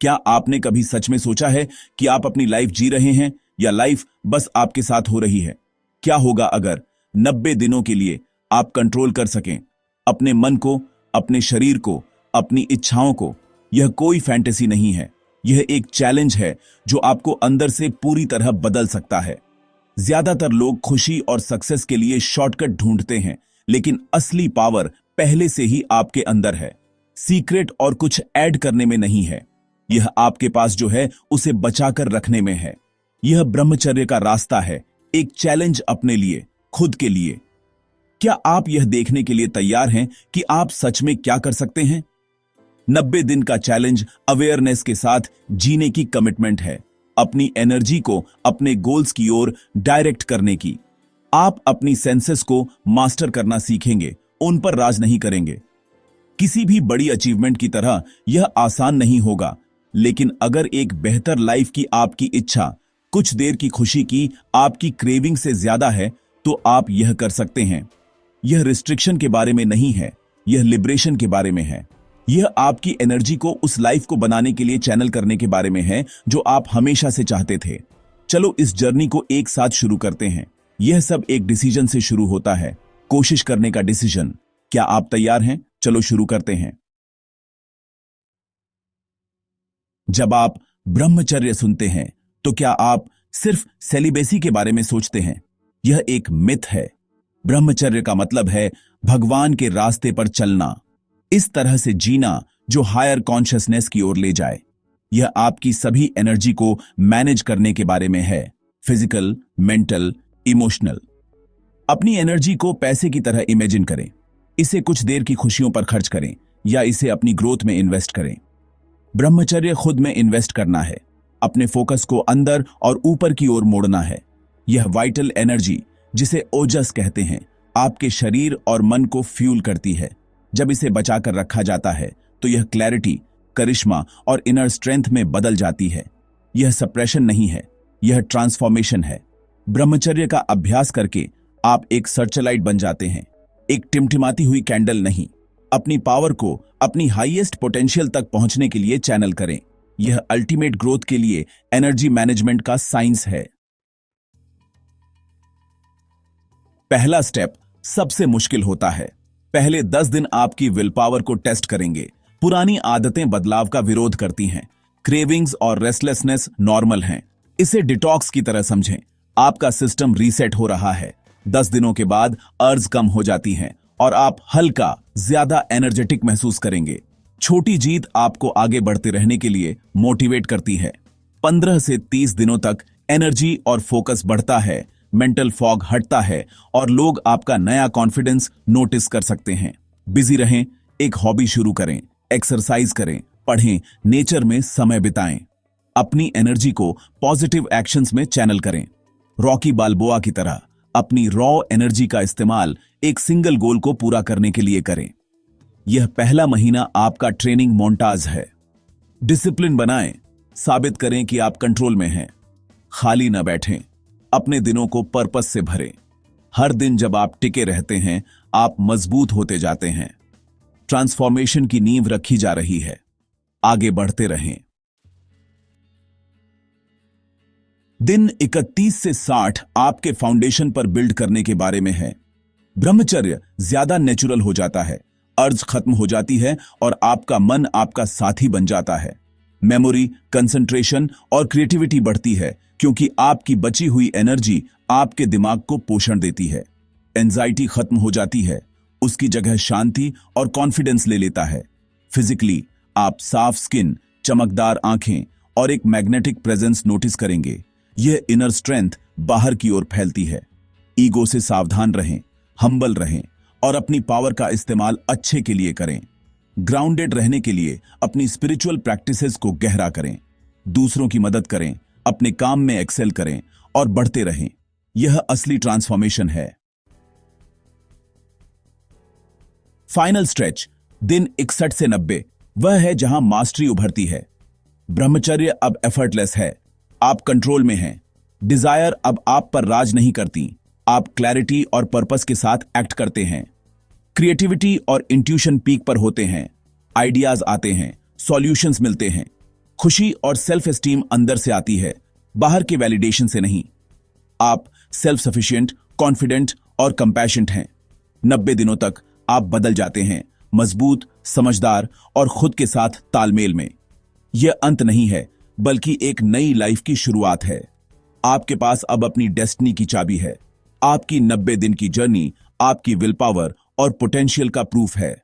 क्या आपने कभी सच में सोचा है कि आप अपनी लाइफ जी रहे हैं या लाइफ बस आपके साथ हो रही है? क्या होगा अगर 90 दिनों के लिए आप कंट्रोल कर सकें अपने मन को, अपने शरीर को, अपनी इच्छाओं को? यह कोई फैंटेसी नहीं है, यह एक चैलेंज है जो आपको अंदर से पूरी तरह बदल सकता है। ज्यादातर लोग खुशी और सक्सेस के लिए शॉर्टकट ढूंढते हैं, लेकिन असली पावर पहले से ही आपके अंदर है। सीक्रेट और कुछ ऐड करने में नहीं है, यह आपके पास जो है उसे बचाकर रखने में है। यह ब्रह्मचर्य का रास्ता है, एक चैलेंज अपने लिए, खुद के लिए। क्या आप यह देखने के लिए तैयार हैं कि आप सच में क्या कर सकते हैं? 90 दिन का चैलेंज अवेयरनेस के साथ जीने की कमिटमेंट है, अपनी एनर्जी को अपने गोल्स की ओर डायरेक्ट करने की। आप अपनी सेंसेस को मास्टर करना सीखेंगे, उन पर राज नहीं करेंगे। किसी भी बड़ी अचीवमेंट की तरह यह आसान नहीं होगा, लेकिन अगर एक बेहतर लाइफ की आपकी इच्छा, कुछ देर की खुशी की आपकी क्रेविंग से ज्यादा है, तो आप यह कर सकते हैं। यह रिस्ट्रिक्शन के बारे में नहीं है, यह लिबरेशन के बारे में है। यह आपकी एनर्जी को उस लाइफ को बनाने के लिए चैनल करने के बारे में है जो आप हमेशा से चाहते थे। चलो इस जर्नी को एक साथ शुरू करते हैं। यह सब एक डिसीजन से शुरू होता है, कोशिश करने का डिसीजन। क्या आप तैयार हैं? चलो शुरू करते हैं। जब आप ब्रह्मचर्य सुनते हैं तो क्या आप सिर्फ सेलिबेसी के बारे में सोचते हैं? यह एक मिथ है। ब्रह्मचर्य का मतलब है भगवान के रास्ते पर चलना, इस तरह से जीना जो हायर कॉन्शियसनेस की ओर ले जाए। यह आपकी सभी एनर्जी को मैनेज करने के बारे में है, फिजिकल, मेंटल, इमोशनल। अपनी एनर्जी को पैसे की तरह इमेजिन करें। इसे कुछ देर की खुशियों पर खर्च करें या इसे अपनी ग्रोथ में इन्वेस्ट करें। ब्रह्मचर्य खुद में इन्वेस्ट करना है, अपने फोकस को अंदर और ऊपर की ओर मोड़ना है। यह वाइटल एनर्जी, जिसे ओजस कहते हैं, आपके शरीर और मन को फ्यूल करती है। जब इसे बचाकर रखा जाता है तो यह क्लैरिटी, करिश्मा और इनर स्ट्रेंथ में बदल जाती है। यह सप्रेशन नहीं है, यह ट्रांसफॉर्मेशन है। ब्रह्मचर्य का अभ्यास करके आप एक सर्चलाइट बन जाते हैं, एक टिमटिमाती हुई कैंडल नहीं। अपनी पावर को अपनी हाईएस्ट पोटेंशियल तक पहुंचने के लिए चैनल करें। यह अल्टीमेट ग्रोथ के लिए एनर्जी मैनेजमेंट का साइंस है। पहला स्टेप सबसे मुश्किल होता है। पहले 10 दिन आपकी विल पावर को टेस्ट करेंगे। पुरानी आदतें बदलाव का विरोध करती हैं। क्रेविंग्स और रेस्टलेसनेस नॉर्मल हैं। इसे डिटॉक्स की तरह समझें। आपका सिस्टम रीसेट हो रहा है। 10 दिनों के बाद अर्ज कम हो जाती हैं और आप हल्का, ज्यादा एनर्जेटिक महसूस करेंगे। छोटी जीत आपको आगे बढ़ते रहने के लिए मोटिवेट करती है। 15 से 30 दिनों तक एनर्जी और फोकस बढ़ता है, मेंटल फॉग हटता है और लोग आपका नया कॉन्फिडेंस नोटिस कर सकते हैं। बिजी रहें, एक हॉबी शुरू करें, एक्सरसाइज करें, पढ़ें, नेचर में समय बिताएं। अपनी एनर्जी को पॉजिटिव एक्शंस में चैनल करें। रॉकी बाल्बोआ की तरह अपनी रॉ एनर्जी का इस्तेमाल एक सिंगल गोल को पूरा करने के लिए करें। यह पहला महीना आपका ट्रेनिंग मोन्टाज है। डिसिप्लिन बनाएं, साबित करें कि आप कंट्रोल में हैं। खाली न बैठें, अपने दिनों को पर्पस से भरें। हर दिन जब आप टिके रहते हैं, आप मजबूत होते जाते हैं। ट्रांसफॉर्मेशन की नींव रखी जा रही है। आगे बढ़ते रहें। दिन 31 से 60 आपके फाउंडेशन पर बिल्ड करने के बारे में है। ब्रह्मचर्य ज्यादा नेचुरल हो जाता है, अर्ज खत्म हो जाती है और आपका मन आपका साथी बन जाता है। मेमोरी, कंसंट्रेशन और क्रिएटिविटी बढ़ती है क्योंकि आपकी बची हुई एनर्जी आपके दिमाग को पोषण देती है। एंजाइटी खत्म हो जाती है, उसकी जगह शांति और कॉन्फिडेंस ले लेता है। फिजिकली आप साफ स्किन, चमकदार आंखें और एक मैग्नेटिक प्रेजेंस नोटिस करेंगे। यह इनर स्ट्रेंथ बाहर की ओर फैलती है। ईगो से सावधान रहें, हम्बल रहें और अपनी पावर का इस्तेमाल अच्छे के लिए करें। ग्राउंडेड रहने के लिए अपनी स्पिरिचुअल प्रैक्टिसेस को गहरा करें। दूसरों की मदद करें, अपने काम में एक्सेल करें और बढ़ते रहें। यह असली ट्रांसफॉर्मेशन है। फाइनल स्ट्रेच दिन 61 से 90 वह है जहां मास्टरी उभरती है। ब्रह्मचर्य अब एफर्टलेस है, आप कंट्रोल में हैं। डिजायर अब आप पर राज नहीं करती, आप क्लैरिटी और पर्पस के साथ एक्ट करते हैं। क्रिएटिविटी और इंट्यूशन पीक पर होते हैं। आइडियाज आते हैं, सॉल्यूशंस मिलते हैं। खुशी और सेल्फ एस्टीम अंदर से आती है, बाहर के वैलिडेशन से नहीं। आप सेल्फ सफिशिएंट, कॉन्फिडेंट और कंपैशनेट हैं। 90 दिनों तक आप बदल जाते हैं, मजबूत, समझदार और खुद के साथ तालमेल में। यह अंत नहीं है, बल्कि एक नई लाइफ की शुरुआत है। आपके पास अब अपनी डेस्टिनी की चाबी है। आपकी 90 दिन की जर्नी आपकी विल पावर और पोटेंशियल का प्रूफ है।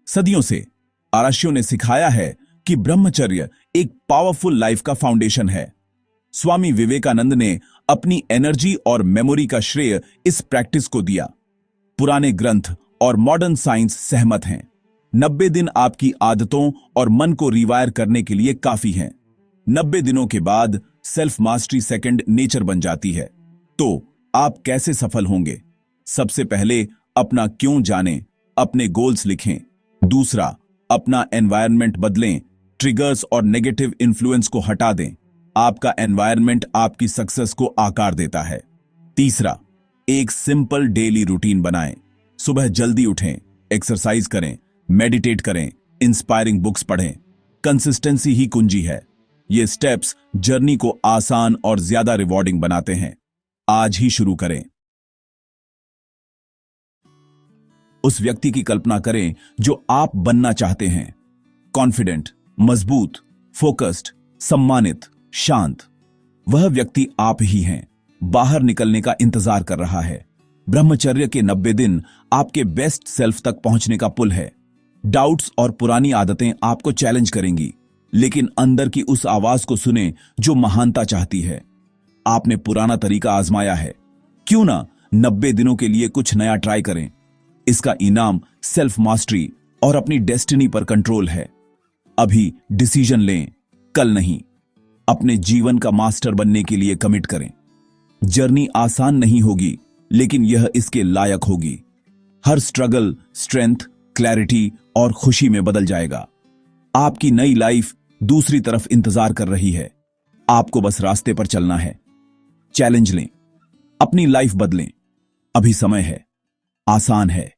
सदियों से आराशियों ने सिखाया है कि ब्रह्मचर्य एक पावरफुल लाइफ का फाउंडेशन है। स्वामी विवेकानंद ने अपनी एनर्जी और मेमोरी का श्रेय इस प्रैक्टिस को दिया। पुराने ग्रंथ और मॉडर्न साइंस सहमत हैं। 90 दिन आपकी आदतों और मन को रिवायर करने के लिए काफी हैं। 90 दिनों के बाद सेल्फ मास्टरी सेकंड नेचर बन जाती है। तो आप कैसे सफल होंगे? सबसे पहले अपना क्यों जानें, अपने गोल्स लिखें। दूसरा, अपना एनवायरनमेंट बदलें, ट्रिगर्स और नेगेटिव इन्फ्लुएंस को हटा दें। आपका एनवायरनमेंट आपकी सक्सेस को आकार देता है। तीसरा, एक सिंपल डेली रूटीन बनाएं। सुबह जल्दी उठें, एक्सरसाइज करें, मेडिटेट करें, इंस्पायरिंग बुक्स पढ़ें। कंसिस्टेंसी ही कुंजी है। ये स्टेप्स जर्नी को आसान और ज्यादा रिवॉर्डिंग बनाते हैं। आज ही शुरू करें। उस व्यक्ति की कल्पना करें जो आप बनना चाहते हैं। कॉन्फिडेंट, मजबूत, फोकस्ड, सम्मानित, शांत। वह व्यक्ति आप ही हैं। बाहर निकलने का इंतजार कर रहा है। ब्रह्मचर्य के 90 दिन आपके बेस्ट सेल्फ तक पहुंचने का पुल है। डाउट्स और पुरानी आदतें आपको चैलेंज करेंगी, लेकिन अंदर की उस आवाज को सुने जो महानता चाहती है। आपने पुराना तरीका आजमाया है, क्यों ना 90 दिनों के लिए कुछ नया ट्राई करें। इसका इनाम सेल्फ मास्टरी और अपनी डेस्टिनी पर कंट्रोल है। अभी डिसीजन लें, कल नहीं। अपने जीवन का मास्टर बनने के लिए कमिट करें। जर्नी आसान नहीं होगी, लेकिन यह इसके लायक होगी। हर स्ट्रगल स्ट्रेंथ, क्लैरिटी और खुशी में बदल जाएगा। आपकी नई लाइफ दूसरी तरफ इंतजार कर रही है। आपको बस रास्ते पर चलना है। चैलेंज लें, अपनी लाइफ बदलें। अभी समय है, आसान है।